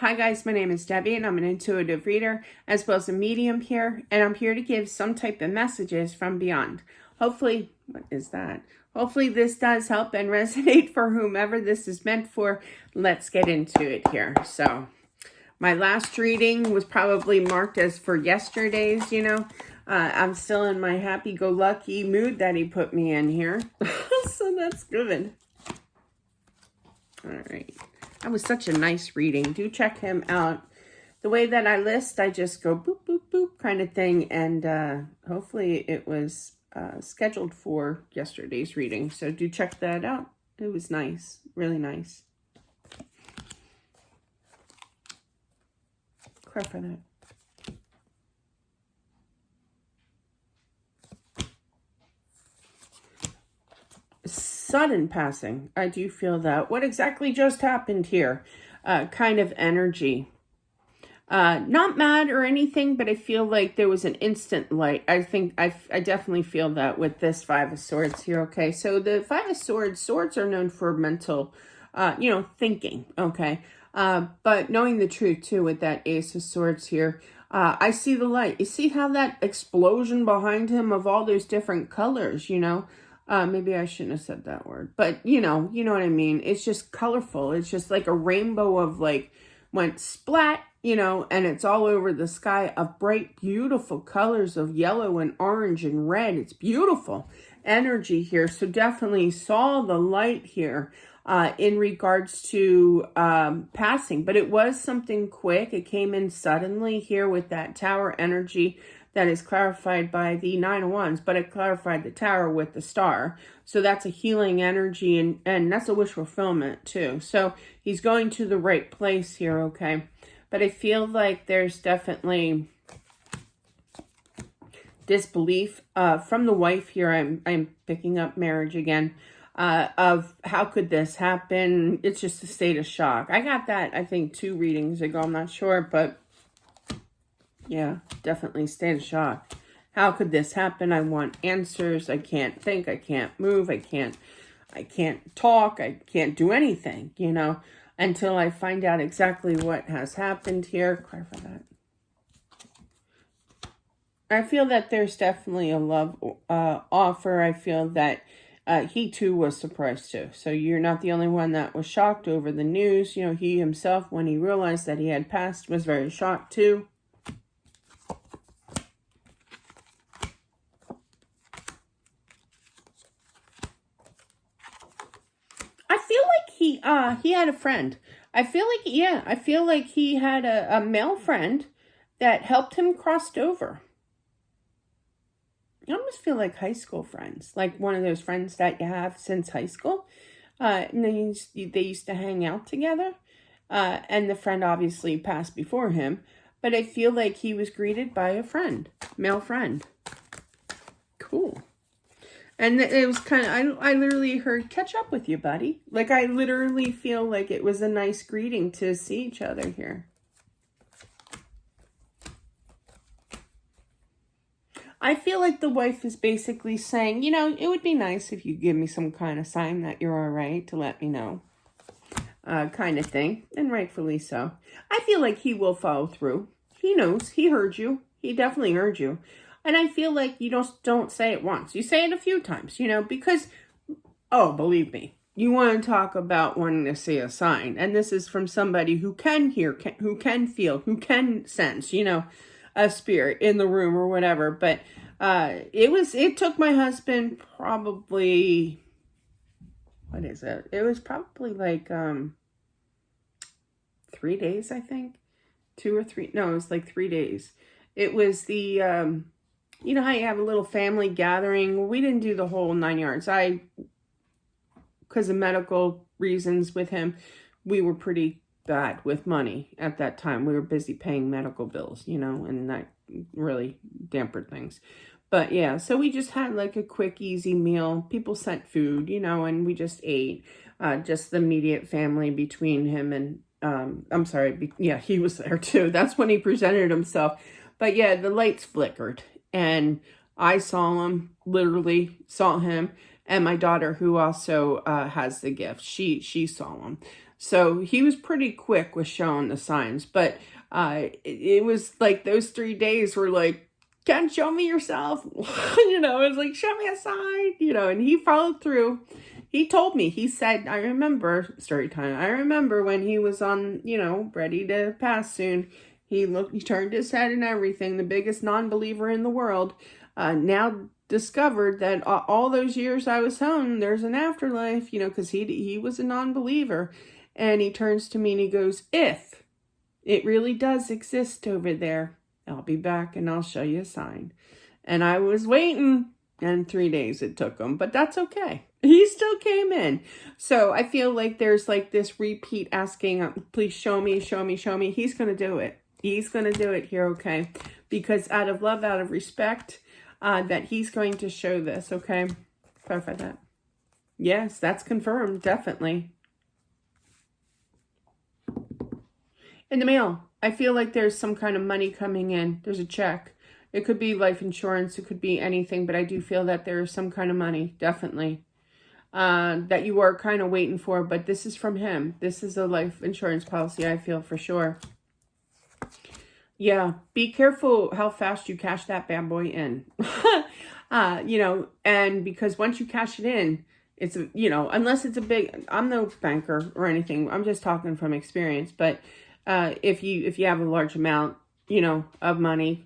Hi guys, my name is Debbie and I'm an intuitive reader as well as a medium here, and I'm here to give some type of messages from beyond. Hopefully, what is that? Hopefully this does help and resonate for whomever this is meant for. Let's get into it here. So, my last reading was probably marked as for yesterday's, I'm still in my happy-go-lucky mood that he put me in here. So that's good. All right. That was such a nice reading. Do check him out. The way that I list, I just go boop, boop, boop kind of thing. And hopefully it was scheduled for yesterday's reading. So do check that out. It was nice. Really nice. Crap for that. Sudden passing. I do feel that. What exactly just happened here? Kind of energy. Not mad or anything, but I feel like there was an instant light. I think I definitely feel that with this Five of Swords here. Okay, so the Five of Swords are known for mental, thinking. Okay, but knowing the truth too with that Ace of Swords here. I see the light. You see how that explosion behind him of all those different colors, maybe I shouldn't have said that word, but you know what I mean? It's just colorful. It's just like a rainbow of went splat, and it's all over the sky of bright, beautiful colors of yellow and orange and red. It's beautiful energy here. So definitely saw the light here in regards to passing, but it was something quick. It came in suddenly here with that Tower energy. That is clarified by the Nine of Wands, but it clarified the Tower with the Star. So that's a healing energy, and that's a wish fulfillment too. So he's going to the right place here, okay? But I feel like there's definitely disbelief from the wife here. I'm picking up marriage again. Of how could this happen? It's just a state of shock. I got that, I think, 2 readings ago. I'm not sure, but yeah, definitely state of shock. How could this happen? I want answers. I can't think. I can't move. I can't talk. I can't do anything, until I find out exactly what has happened here. Clarify that. I feel that there's definitely a love offer. I feel that he too was surprised too. So you're not the only one that was shocked over the news. He himself, when he realized that he had passed, was very shocked too. He had a friend. I feel like he had a male friend that helped him cross over. I almost feel like high school friends, like one of those friends that you have since high school. And they used to hang out together. And the friend obviously passed before him. But I feel like he was greeted by a friend, male friend. Cool. And it was kind of, I literally heard, catch up with you, buddy. Like, I literally feel like it was a nice greeting to see each other here. I feel like the wife is basically saying, it would be nice if you give me some kind of sign that you're all right to let me know. Kind of thing. And rightfully so. I feel like he will follow through. He knows. He heard you. He definitely heard you. And I feel like you don't say it once. You say it a few times, because, believe me, you want to talk about wanting to see a sign. And this is from somebody who can hear, who can feel, who can sense, a spirit in the room or whatever. But it took my husband probably, what is it? It was probably like 3 days, I think. 2 or 3. No, it was like 3 days. It was the... you know how you have a little family gathering? We didn't do the whole 9 yards. Because of medical reasons with him, we were pretty bad with money at that time. We were busy paying medical bills, and that really dampened things. But yeah, so we just had like a quick, easy meal. People sent food, and we just ate. Just the immediate family between him and, I'm sorry, he was there too. That's when he presented himself. But yeah, the lights flickered. And I saw him, literally saw him, and my daughter, who also has the gift, she saw him. So he was pretty quick with showing the signs, but it was like those 3 days were like, can't show me yourself. You know, it was like, show me a sign, you know, and he followed through. He told me, he said, I remember, story time, I remember when he was on, you know, ready to pass soon. He turned his head and everything, the biggest non-believer in the world, now discovered that all those years I was home, there's an afterlife, you know, because he was a non-believer. And he turns to me and he goes, if it really does exist over there, I'll be back and I'll show you a sign. And I was waiting, and 3 days it took him, but that's okay. He still came in. So I feel like there's like this repeat asking, please show me, show me, show me. He's going to do it. He's going to do it here, okay? Because out of love, out of respect, that he's going to show this, okay? Clarify that. Yes, that's confirmed, definitely. In the mail, I feel like there's some kind of money coming in. There's a check. It could be life insurance. It could be anything, but I do feel that there is some kind of money, definitely, that you are kind of waiting for, but this is from him. This is a life insurance policy, I feel, for sure. Yeah, be careful how fast you cash that bad boy in. You know, and because once you cash it in, it's, you know, unless it's a big, I'm no banker or anything. I'm just talking from experience, but if you have a large amount, you know, of money,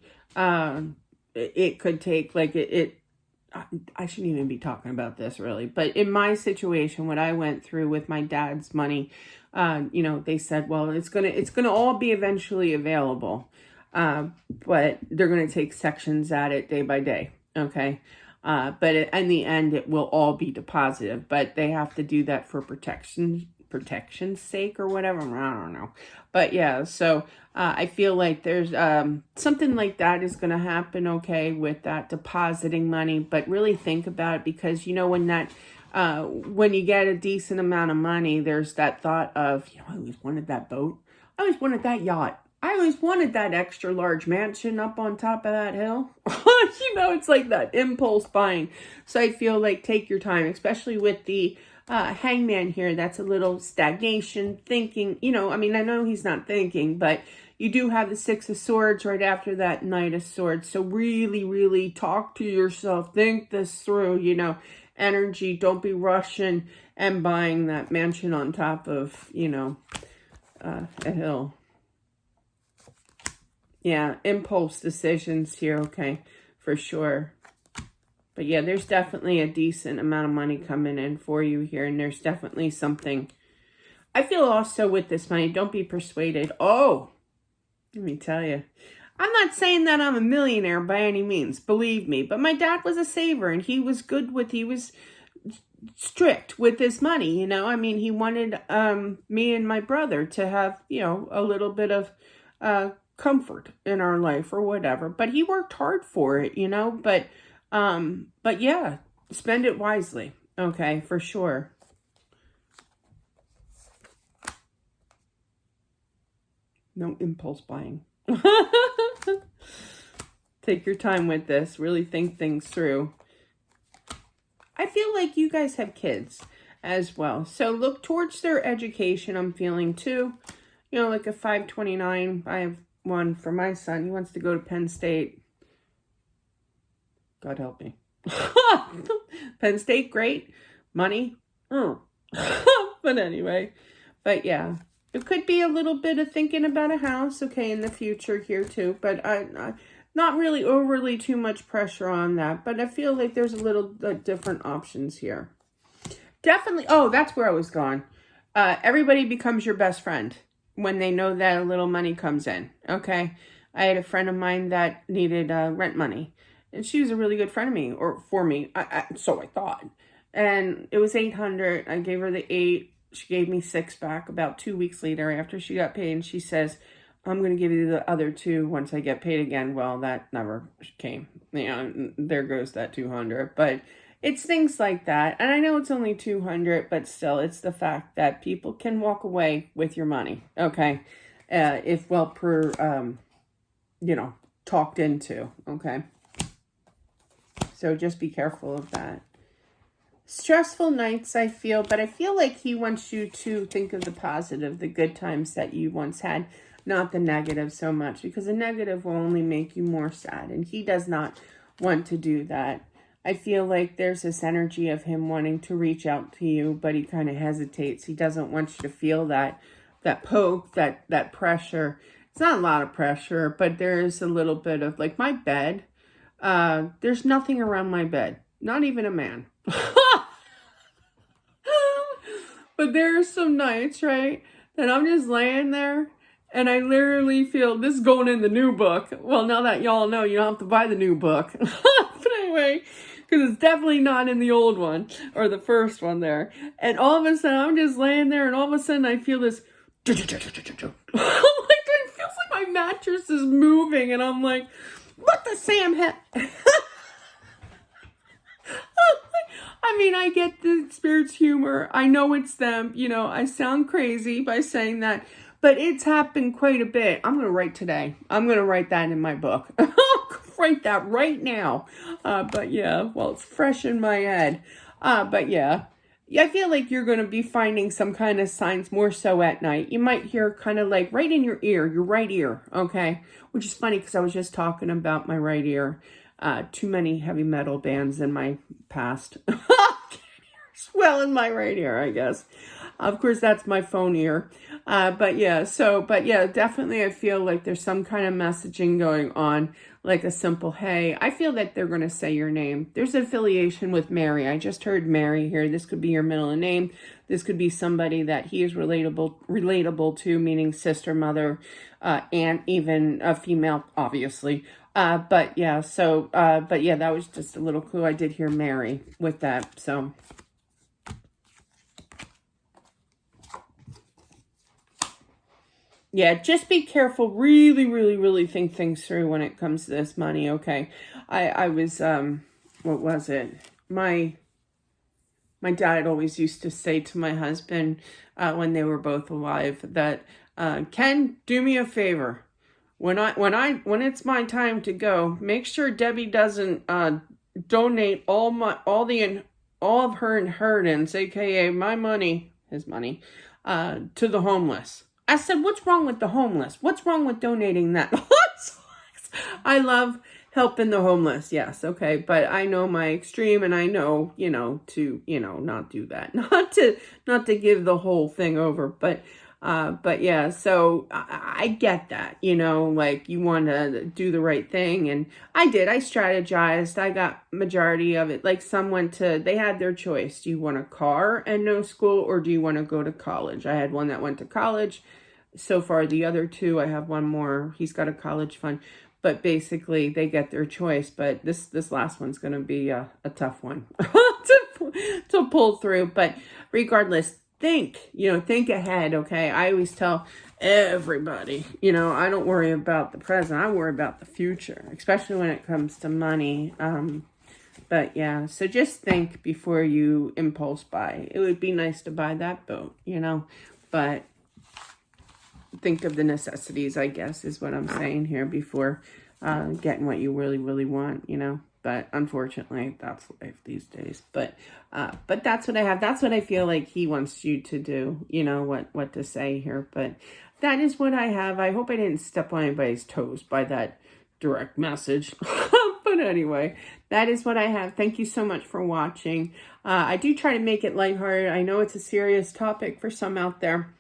it could take like I shouldn't even be talking about this really, but in my situation, what I went through with my dad's money, you know, they said, well, it's gonna all be eventually available, but they're gonna take sections at it day by day, okay. But in the end, it will all be deposited, but they have to do that for protection's sake or whatever. I don't know. But yeah, so I feel like there's something like that is going to happen, okay, with that depositing money. But really think about it, because, you know, when you get a decent amount of money, there's that thought of, you know, I always wanted that boat. I always wanted that yacht. I always wanted that extra large mansion up on top of that hill. You know, it's like that impulse buying. So I feel like take your time, especially with the hangman here. That's a little stagnation, thinking, you know, I mean, I know he's not thinking, but you do have the Six of Swords right after that Knight of Swords. So really, really talk to yourself. Think this through, you know, energy. Don't be rushing and buying that mansion on top of, you know, a hill. Yeah, impulse decisions here, okay, for sure. But yeah, there's definitely a decent amount of money coming in for you here, and there's definitely something. I feel also with this money, don't be persuaded. Oh, let me tell you, I'm not saying that I'm a millionaire by any means, believe me, but my dad was a saver, and he was he was strict with his money, you know. I mean, he wanted me and my brother to have, you know, a little bit of comfort in our life or whatever, but he worked hard for it, you know. But yeah, spend it wisely, okay, for sure. No impulse buying. Take your time with this, really think things through. I feel like you guys have kids as well, so look towards their education. I'm feeling too, you know, like a 529. I have one for my son. He wants to go to Penn State. God help me. Penn State, great. Money. But anyway, but yeah, it could be a little bit of thinking about a house, okay, in the future here too, but I not really overly too much pressure on that, but I feel like there's a little different options here. Definitely. Oh, that's where I was going. Everybody becomes your best friend when they know that a little money comes in, okay? I had a friend of mine that needed rent money, and she was a really good friend of me, or for me, so I thought. And it was $800. I gave her the 8. She gave me 6 back about 2 weeks later after she got paid, and she says, I'm going to give you the other 2 once I get paid again. Well, that never came. You know, there goes that 200. But it's things like that. And I know it's only 200, but still, it's the fact that people can walk away with your money, okay? If well you know, talked into, okay? So just be careful of that. stressful nights, I feel, but I feel like he wants you to think of the positive, the good times that you once had, not the negative so much, because the negative will only make you more sad, and he does not want to do that. I feel like there's this energy of him wanting to reach out to you, but he kind of hesitates. He doesn't want you to feel that poke, that pressure. It's not a lot of pressure, but there is a little bit of, like, my bed. There's nothing around my bed, not even a man. But there are some nights, right, that I'm just laying there and I literally feel, this is going in the new book. Well, now that y'all know, you don't have to buy the new book. But anyway, because it's definitely not in the old one or the first one there. And all of a sudden, I'm just laying there and all of a sudden I feel this, like, it feels like my mattress is moving and I'm like, what the Sam heck? I mean, I get the spirit's humor. I know it's them. You know, I sound crazy by saying that, but it's happened quite a bit. I'm going to write today. I'm going to write that in my book. Write that right now. But yeah, well, it's fresh in my head. But yeah, I feel like you're going to be finding some kind of signs more so at night. You might hear kind of like right in your ear, your right ear. Okay. Which is funny because I was just talking about my right ear. Too many heavy metal bands in my past. Well, in my right ear, I guess. Of course, that's my phone ear. But yeah, definitely I feel like there's some kind of messaging going on, like a simple, hey, I feel that they're going to say your name. There's an affiliation with Mary. I just heard Mary here. This could be your middle name. This could be somebody that he is relatable to, meaning sister, mother, and even a female, obviously. But yeah, that was just a little clue. I did hear Mary with that, so. Yeah, just be careful. Really, really, really think things through when it comes to this money, okay? I was, what was it? My dad always used to say to my husband, when they were both alive, that, Ken, do me a favor. When it's my time to go, make sure Debbie doesn't donate all of her inheritance, aka my money, his money, to the homeless. I said, what's wrong with the homeless? What's wrong with donating that? I love helping the homeless. Yes, okay, but I know my extreme, and I know, to not do that, not to give the whole thing over, but yeah, so I get that, like you want to do the right thing. And I strategized. I got majority of it. Like they had their choice. Do you want a car and no school, or do you want to go to college? I had one that went to college. So far, the other two, I have one more. He's got a college fund, but basically they get their choice. But this last one's going to be a tough one to pull through. But regardless, think ahead, okay? I always tell everybody, I don't worry about the present. I worry about the future, especially when it comes to money. But yeah, so just think before you impulse buy. It would be nice to buy that boat, but think of the necessities, I guess, is what I'm saying here before getting what you really, really want, But unfortunately, that's life these days. But that's what I have. That's what I feel like he wants you to do. What to say here. But that is what I have. I hope I didn't step on anybody's toes by that direct message. But anyway, that is what I have. Thank you so much for watching. I do try to make it lighthearted. I know it's a serious topic for some out there.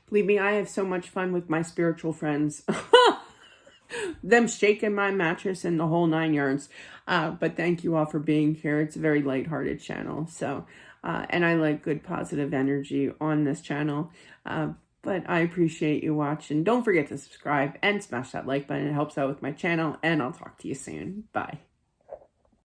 Believe me, I have so much fun with my spiritual friends. Them shaking my mattress and the whole 9 yards. But thank you all for being here. It's a very lighthearted channel. So, and I like good positive energy on this channel. But I appreciate you watching. Don't forget to subscribe and smash that like button. It helps out with my channel. And I'll talk to you soon. Bye.